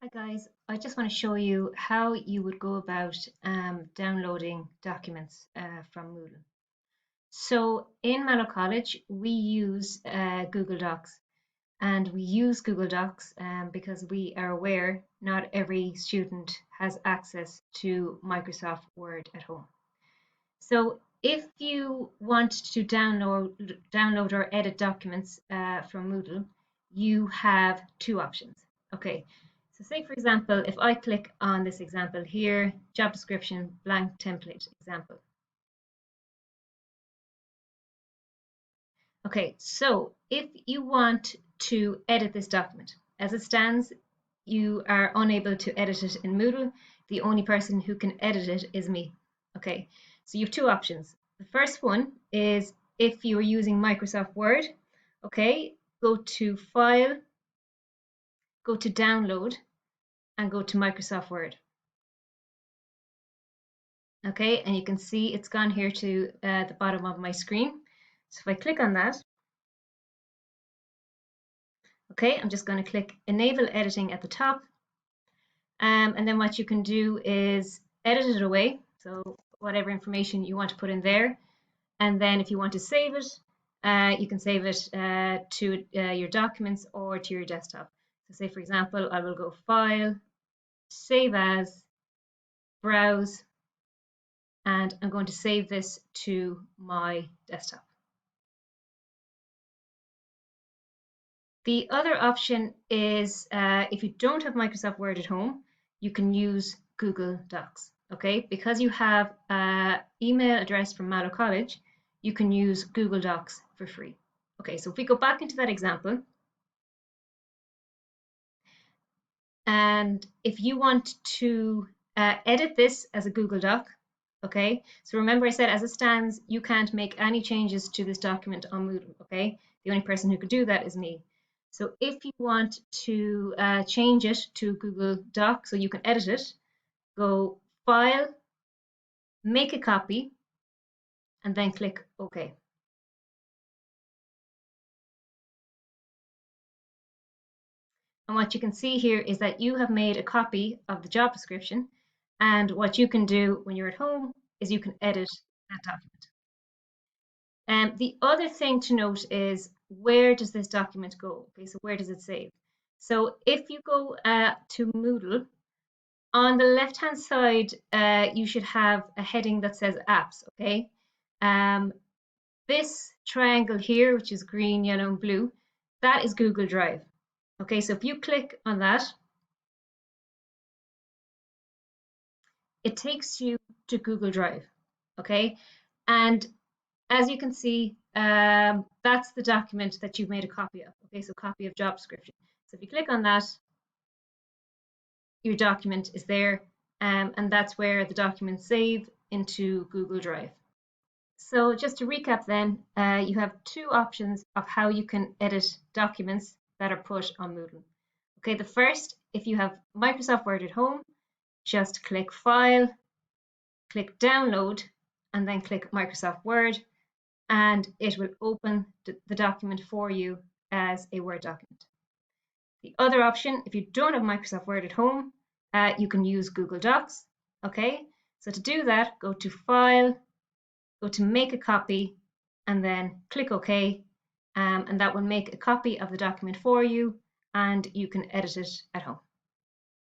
Hi guys, I just want to show you how you would go about downloading documents from Moodle. So in Mallow College, we use Google Docs, and we use Google Docs because we are aware not every student has access to Microsoft Word at home. So if you want to download or edit documents from Moodle, you have two options. Okay, so say for example, if I click on this example here, job description, blank template example. Okay, so if you want to edit this document, as it stands, you are unable to edit it in Moodle. The only person who can edit it is me. Okay, so you have two options. The first one is if you're using Microsoft Word, okay, go to File, go to Download, and go to Microsoft Word. Okay, and you can see it's gone here to the bottom of my screen. So if I click on that, okay, I'm just going to click Enable Editing at the top. And then what you can do is edit it away. So whatever information you want to put in there. And then if you want to save it, you can save it to your documents or to your desktop. So say, for example, I will go File, Save As, Browse, and I'm going to save this to my desktop. The other option is if you don't have Microsoft Word at home, you can use Google Docs. Okay, because you have an email address from Mallow College, you can use Google Docs for free. Okay, so if we go back into that example, and if you want to edit this as a Google Doc, okay, so remember I said as it stands, you can't make any changes to this document on Moodle, okay? The only person who could do that is me. So if you want to change it to Google Doc so you can edit it, go File, make a copy, and then click OK. And what you can see here is that you have made a copy of the job description, and what you can do when you're at home is you can edit that document. The other thing to note is where does this document go? Okay, so where does it save? So if you go to Moodle, on the left-hand side, you should have a heading that says Apps, okay? This triangle here, which is green, yellow, and blue, that is Google Drive. Okay, so if you click on that, it takes you to Google Drive, okay? And as you can see, that's the document that you've made a copy of. Okay, so copy of job description. So if you click on that, your document is there, and that's where the documents save into Google Drive. So just to recap then, you have two options of how you can edit documents that are put on Moodle. Okay, the first, if you have Microsoft Word at home, just click File, click Download, and then click Microsoft Word, and it will open the document for you as a Word document. The other option, if you don't have Microsoft Word at home, you can use Google Docs. Okay, so to do that, go to File, go to Make a Copy, and then click OK, and that will make a copy of the document for you, and you can edit it at home.